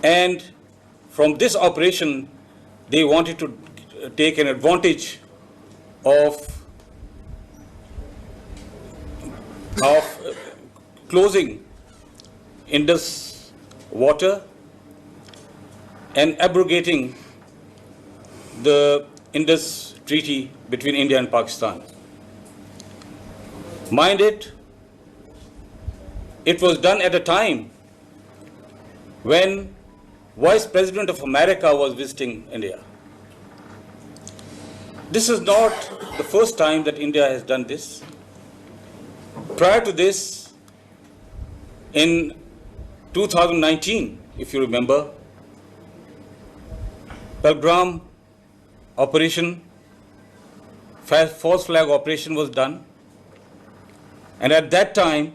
And from this operation, they wanted to take an advantage of closing Indus water and abrogating the Indus Treaty between India and Pakistan. Mind it, it was done at a time when Vice President of America was visiting India. This is not the first time that India has done this. Prior to this, in 2019, if you remember, Pelgram operation, false flag operation was done. And at that time,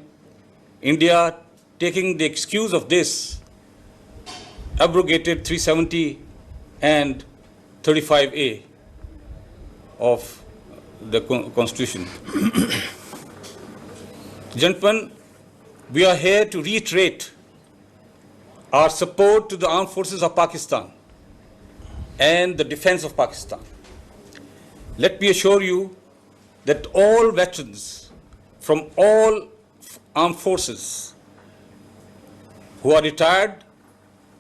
India, taking the excuse of this, abrogated 370 and 35A of the Constitution. Gentlemen, we are here to reiterate our support to the armed forces of Pakistan and the defense of Pakistan. Let me assure you that all veterans from all armed forces who are retired,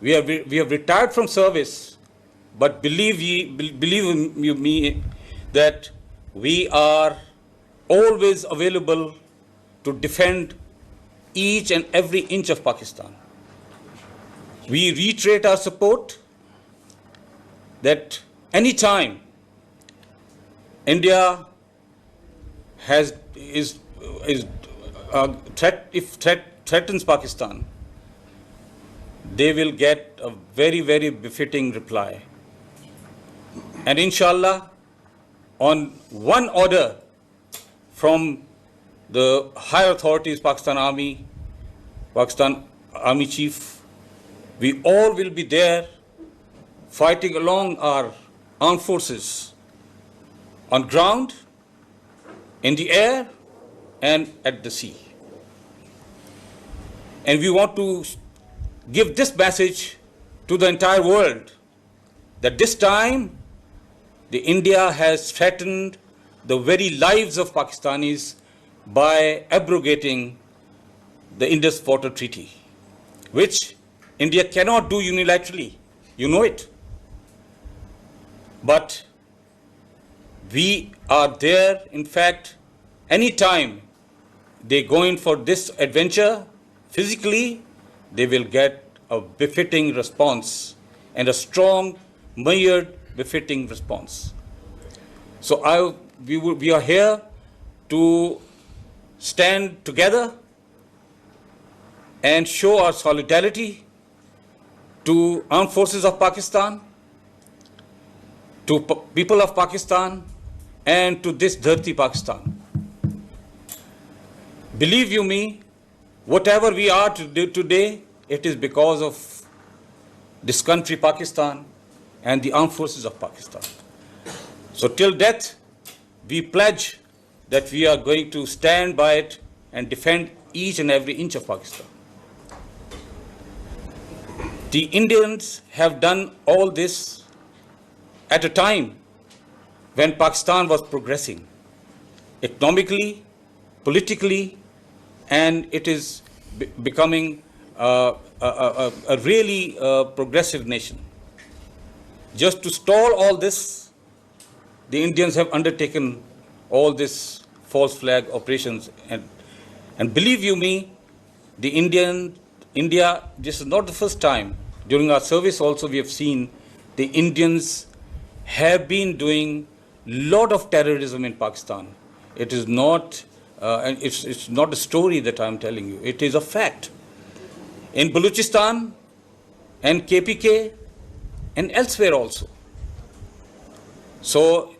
we have retired from service, but believe me that we are always available to defend each and every inch of Pakistan. We reiterate our support that any time India threatens Pakistan, they will get a very, very befitting reply. And inshallah, on one order from the higher authorities, Pakistan Army Chief, we all will be there fighting along our armed forces on ground, in the air, and at the sea. And we want to give this message to the entire world that this time the India has threatened the very lives of Pakistanis by abrogating the Indus Water Treaty, which India cannot do unilaterally. You know it. But we are there. In fact, any time they go in for this adventure physically, they will get a befitting response and a strong, measured, befitting response. So we are here to stand together and show our solidarity to armed forces of Pakistan, to people of Pakistan, and to this Dharti Pakistan. Believe you me, whatever we are to do today, it is because of this country, Pakistan, and the armed forces of Pakistan. So till death, we pledge that we are going to stand by it and defend each and every inch of Pakistan. The Indians have done all this at a time when Pakistan was progressing economically, politically, and it is becoming a really progressive nation. Just to stall all this, the Indians have undertaken all this false flag operations, and believe you me, India, this is not the first time. During our service also we have seen the Indians have been doing lot of terrorism in Pakistan. It is not, it's not a story that I am telling you. It is a fact. In Balochistan and KPK and elsewhere also. So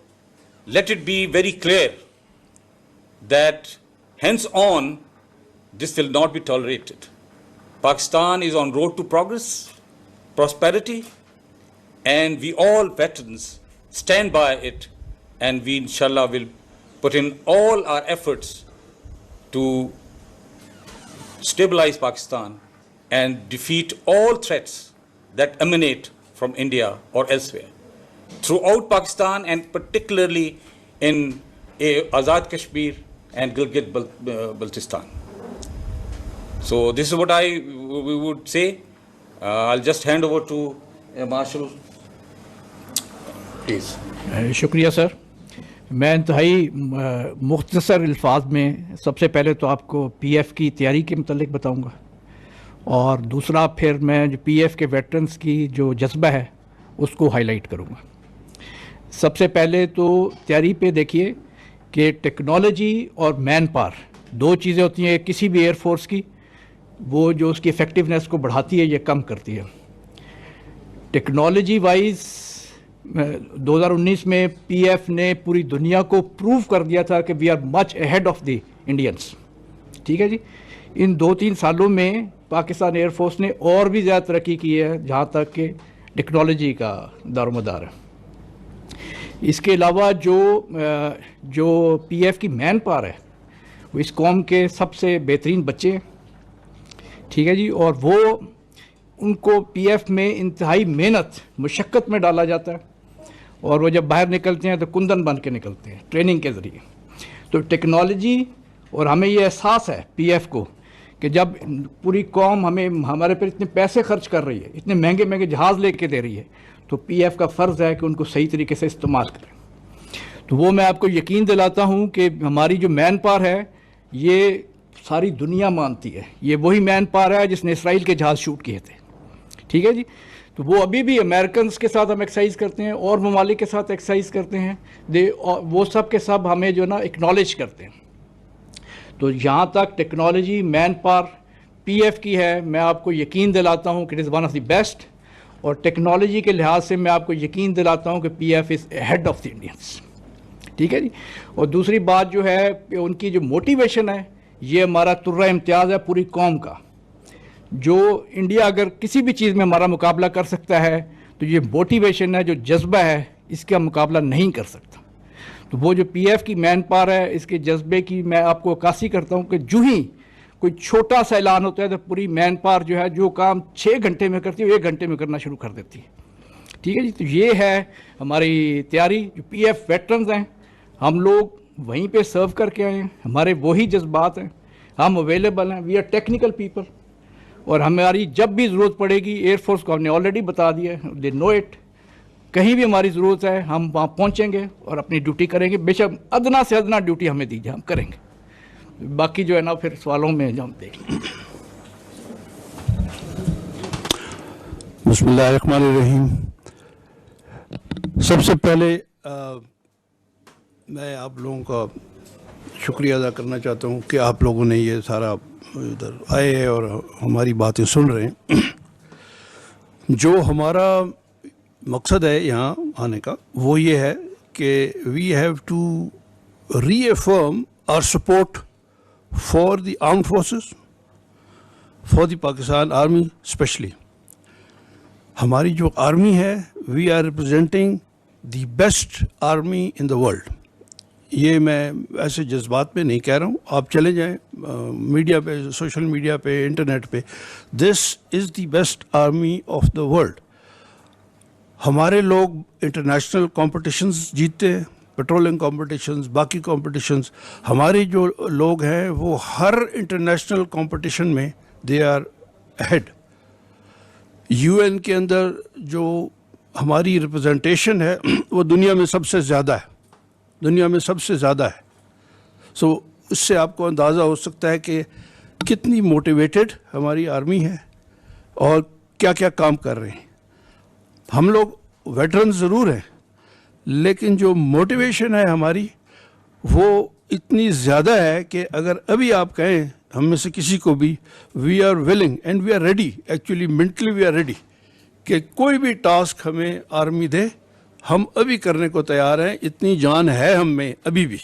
let it be very clear that hence on this will not be tolerated. Pakistan is on road to progress, prosperity, and we all veterans stand by it, and we inshallah will put in all our efforts to stabilize Pakistan and defeat all threats that emanate from India or elsewhere. Throughout Pakistan, and particularly in Azad Kashmir and Gilgit-Baltistan. So this is what we would say. I'll just hand over to Marshal, please. شکریہ سر. میں انتہائی مختصر الفاظ میں سب سے پہلے تو آپ کو پی ایف کی تیاری کے متعلق بتاؤں گا, اور دوسرا پھر میں جو پی ایف کے ویٹرنز کی جو جذبہ ہے اس کو ہائی لائٹ کروں گا. سب سے پہلے تو تیاری پہ دیکھیے کہ ٹیکنالوجی اور مین پاور دو چیزیں ہوتی ہیں کسی بھی ایئر فورس کی, وہ جو اس کی افیکٹونیس کو بڑھاتی ہے یا کم کرتی ہے. ٹیکنالوجی وائز 2019 میں پی ایف نے پوری دنیا کو پروو کر دیا تھا کہ we are much ahead of the Indians. ٹھیک ہے جی. ان 2-3 سالوں میں پاکستان ایئر فورس نے اور بھی زیادہ ترقی کی ہے جہاں تک کہ ٹیکنالوجی کا دار و مدار ہے. اس کے علاوہ جو پی ایف کی مین پاور ہے وہ اس قوم کے سب سے بہترین بچے ہیں. ٹھیک ہے جی. اور وہ ان کو پی ایف میں انتہائی محنت مشقت میں ڈالا جاتا ہے, اور وہ جب باہر نکلتے ہیں تو کندن بن کے نکلتے ہیں ٹریننگ کے ذریعے. تو ٹیکنالوجی, اور ہمیں یہ احساس ہے پی ایف کو کہ جب پوری قوم ہمارے پر اتنے پیسے خرچ کر رہی ہے, اتنے مہنگے مہنگے جہاز لے کے دے رہی ہے, تو پی ایف کا فرض ہے کہ ان کو صحیح طریقے سے استعمال کریں. تو وہ میں آپ کو یقین دلاتا ہوں کہ ہماری جو مین پاور ہے یہ ساری دنیا مانتی ہے. یہ وہی مین پاور ہے جس نے اسرائیل کے جہاز شوٹ کیے تھے. ٹھیک ہے جی. تو وہ ابھی بھی امریکنز کے ساتھ ہم ایکسرسائز کرتے ہیں اور ممالک کے ساتھ ایکسرسائز کرتے ہیں, وہ سب کے سب ہمیں جو نا اکنالج کرتے ہیں. تو جہاں تک technology man power P F کی ہے, میں آپ کو یقین دلاتا ہوں کہ it is one of the best, اور ٹیکنالوجی کے لحاظ سے میں آپ کو یقین دلاتا ہوں کہ P F is head of the Indians. ٹھیک ہے جی. اور دوسری بات جو ہے ان کی جو موٹیویشن ہے, یہ ہمارا ترہ امتیاز ہے پوری قوم کا. جو انڈیا اگر کسی بھی چیز میں ہمارا مقابلہ کر سکتا ہے تو یہ موٹیویشن ہے, جو جذبہ ہے, اس کا مقابلہ نہیں کر سکتا. تو وہ جو پی ایف کی مین پاور ہے, اس کے جذبے کی میں آپ کو عکاسی کرتا ہوں کہ جو ہی کوئی چھوٹا سا اعلان ہوتا ہے تو پوری مین پاور جو ہے جو کام 6 گھنٹے میں کرتی ہے وہ 1 گھنٹے میں کرنا شروع کر دیتی ہے. ٹھیک ہے جی. تو یہ ہے ہماری تیاری. جو پی ایف ویٹرنز ہیں, ہم لوگ وہیں پہ سرو کر کے آئے ہیں, ہمارے وہی جذبات ہیں, ہم اویلیبل ہیں, وی آر ٹیکنیکل پیپل, اور ہماری جب بھی ضرورت پڑے گی ایئر فورس کو ہم نے آلریڈی بتا دیا ہے, دے نو اٹ. کہیں بھی ہماری ضرورت ہے ہم وہاں پہنچیں گے اور اپنی ڈیوٹی کریں گے. بے شک ادنا سے ادنا ڈیوٹی ہمیں دیجیے, ہم کریں گے. باقی جو ہے نا پھر سوالوں میں ہم دیکھ لیں. بسم اللہ الرحمن الرحیم. سب سے پہلے میں آپ لوگوں کا شکریہ ادا کرنا چاہتا ہوں کہ آپ لوگوں نے یہ سارا ادھر آئے ہیں اور ہماری باتیں سن رہے ہیں. جو ہمارا مقصد ہے یہاں آنے کا وہ یہ ہے کہ we have to reaffirm our support for the armed forces, for the Pakistan army especially. ہماری جو آرمی ہے, we are representing the best army in the world. یہ میں ایسے جذبات میں نہیں کہہ رہا ہوں, آپ چلے جائیں میڈیا پہ, سوشل میڈیا پہ, انٹرنیٹ پہ. This is the best army of the world. ہمارے لوگ انٹرنیشنل کمپٹیشنز جیتتے ہیں, پیٹرولنگ کمپٹیشنز, باقی کمپٹیشنز. ہمارے جو لوگ ہیں وہ ہر انٹرنیشنل کمپٹیشن میں they are head. U N کے اندر جو ہماری ریپرزنٹیشن ہے وہ دنیا میں سب سے زیادہ ہے, دنیا میں سب سے زیادہ ہے. سو اس سے آپ کو اندازہ ہو سکتا ہے کہ کتنی موٹیویٹڈ ہماری آرمی ہے اور کیا کیا کام کر رہے ہیں. ہم لوگ ویٹرن ضرور ہیں, لیکن جو موٹیویشن ہے ہماری وہ اتنی زیادہ ہے کہ اگر ابھی آپ کہیں ہم میں سے کسی کو بھی, we are willing and we are ready, actually mentally we are ready کہ کوئی بھی ٹاسک ہمیں آرمی دے ہم ابھی کرنے کو تیار ہیں. اتنی جان ہے ہم میں ابھی بھی,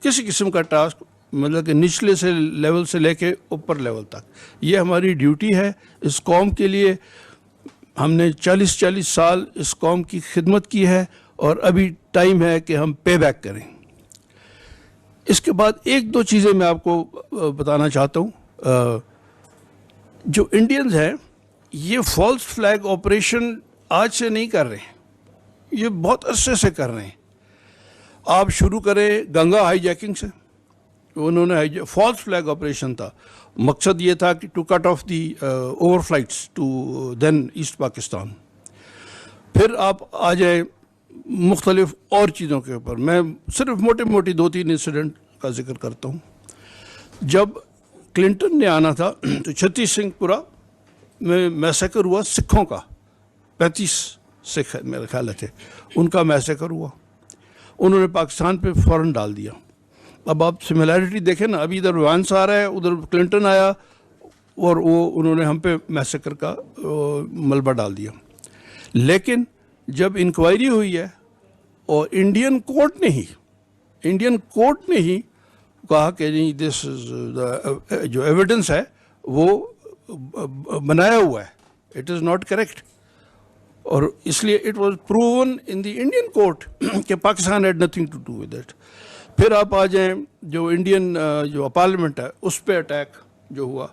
کسی قسم کا ٹاسک, مطلب کہ نچلے سے لیول سے لے کے اوپر لیول تک. یہ ہماری ڈیوٹی ہے اس قوم کے لیے. ہم نے 40 سال اس قوم کی خدمت کی ہے اور ابھی ٹائم ہے کہ ہم پے بیک کریں. اس کے بعد 1-2 چیزیں میں آپ کو بتانا چاہتا ہوں. جو انڈینز ہیں یہ فالس فلیگ آپریشن آج سے نہیں کر رہے ہیں, یہ بہت عرصے سے کر رہے ہیں. آپ شروع کریں گنگا ہائی جیکنگ سے, انہوں نے فالس فلیگ آپریشن تھا, مقصد یہ تھا کہ to cut off the over flights to then east Pakistan. پھر آپ آ جائیں مختلف اور چیزوں کے اوپر, میں صرف موٹی موٹی 2-3 انسیڈنٹ کا ذکر کرتا ہوں. جب کلنٹن نے آنا تھا تو چھتیس سنگھ پورہ میں میسیکر ہوا سکھوں کا, 35 سکھ میرے خیال تھے, ان کا میسیکر ہوا. انہوں نے پاکستان پہ فوراً ڈال دیا. اب آپ سملیرٹی دیکھیں نا, ابھی ادھر وانس آ رہا ہے, ادھر کلنٹن آیا اور وہ انہوں نے ہم پہ میسیکر کا ملبہ ڈال دیا. لیکن جب انکوائری ہوئی ہے اور انڈین کورٹ نے ہی کہا کہ نہیں دس جو ایویڈنس ہے وہ بنایا ہوا ہے, اٹ از ناٹ کریکٹ, اور اس لیے it was proven in the Indian court کہ Pakistan had nothing to do with it. پھر آپ آ جائیں جو انڈین جو پارلیمنٹ ہے اس پہ اٹیک جو ہوا,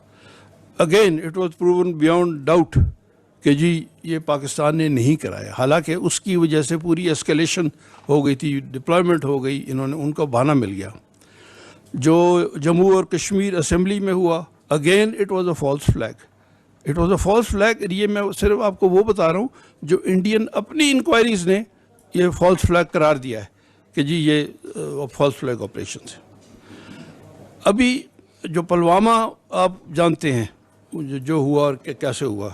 again it was proven beyond doubt کہ جی یہ پاکستان نے نہیں کرایا, حالانکہ اس کی وجہ سے پوری اسکیلیشن ہو گئی تھی, ڈپلائمنٹ ہو گئی, ان کو بہانہ مل گیا. جو جموں اور کشمیر اسمبلی میں ہوا, again it was a false flag. یہ میں صرف آپ کو وہ بتا رہا ہوں جو انڈین اپنی انکوائریز نے یہ فالس فلیگ قرار دیا ہے کہ جی یہ فالس فلیگ آپریشن ہے. ابھی جو پلوامہ آپ جانتے ہیں جو ہوا اور کیسے ہوا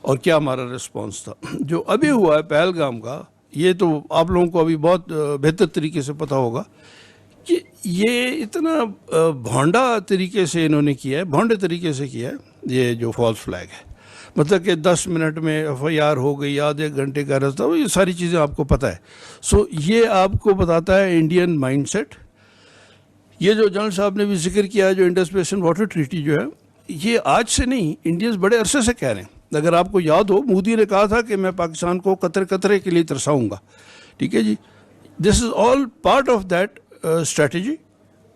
اور کیا ہمارا رسپانس تھا. جو ابھی ہوا ہے پہلگام کا, یہ تو آپ لوگوں کو ابھی بہت بہتر طریقے سے پتہ ہوگا کہ یہ اتنا بھونڈا طریقے سے انہوں نے کیا ہے, بھونڈے طریقے سے کیا ہے یہ جو فالس فلیگ ہے. مطلب کہ 10 منٹ میں FIR ہو گئی, آدھے گھنٹے کا راستہ, یہ ساری چیزیں آپ کو پتہ ہے. سو یہ آپ کو بتاتا ہے انڈین مائنڈ سیٹ. یہ جو جنرل صاحب نے بھی ذکر کیا, جو انڈس بیسن واٹر ٹریٹی جو ہے, یہ آج سے نہیں, انڈینز بڑے عرصے سے کہہ رہے ہیں. اگر آپ کو یاد ہو, مودی نے کہا تھا کہ میں پاکستان کو قطرے قطرے کے لیے ترساؤں گا. ٹھیک ہے جی, this is all part of that strategy.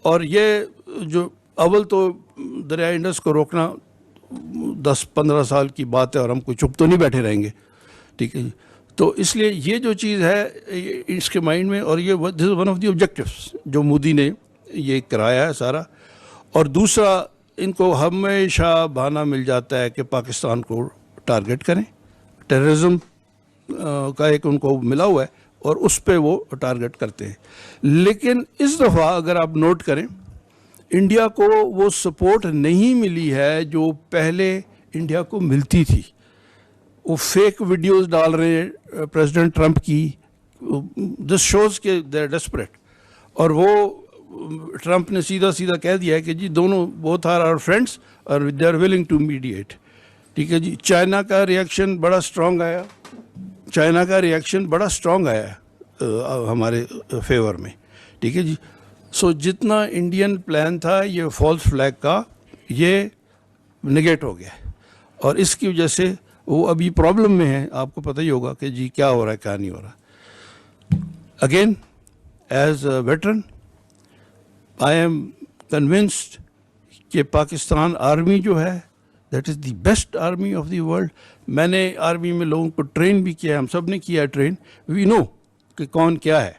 اور یہ جو اول تو دریائے انڈس کو روکنا 10-15 سال کی بات ہے, اور ہم کوئی چپ تو نہیں بیٹھے رہیں گے. ٹھیک ہے جی, تو اس لیے یہ جو چیز ہے اس کے مائنڈ میں, اور یہ this is one of the objectives جو مودی نے یہ کرایا ہے سارا. اور دوسرا, ان کو ہمیشہ بہانہ مل جاتا ہے کہ پاکستان کو ٹارگٹ کریں, ٹیررزم کا ایک ان کو ملا ہوا ہے اور اس پہ وہ ٹارگٹ کرتے ہیں. لیکن اس دفعہ اگر آپ نوٹ کریں, انڈیا کو وہ سپورٹ نہیں ملی ہے جو پہلے انڈیا کو ملتی تھی. وہ فیک ویڈیوز ڈال رہے ہیں پریزیڈنٹ ٹرمپ کی, دس شوز کہ دے آر ڈیسپریٹ. اور وہ ٹرمپ نے سیدھا کہہ دیا ہے کہ جی دونوں بوتھ آر آور فرینڈس اور they are willing to mediate. ٹھیک ہے جی. چائنا کا ریئیکشن بڑا اسٹرانگ آیا ہمارے فیور میں. ٹھیک ہے جی. سو جتنا انڈین پلان تھا یہ فالس فلیگ کا, یہ نگیٹ ہو گیا, اور اس کی وجہ سے وہ ابھی پرابلم میں ہے. آپ کو پتہ ہی ہوگا کہ جی کیا ہو رہا ہے کیا نہیں ہو رہا. Again as a veteran I am convinced کہ پاکستان آرمی جو ہے that is the best army of the world. میں نے آرمی میں لوگوں کو ٹرین بھی کیا ہے, ہم سب نے کیا ہے ٹرین. وی نو کہ کون کیا ہے.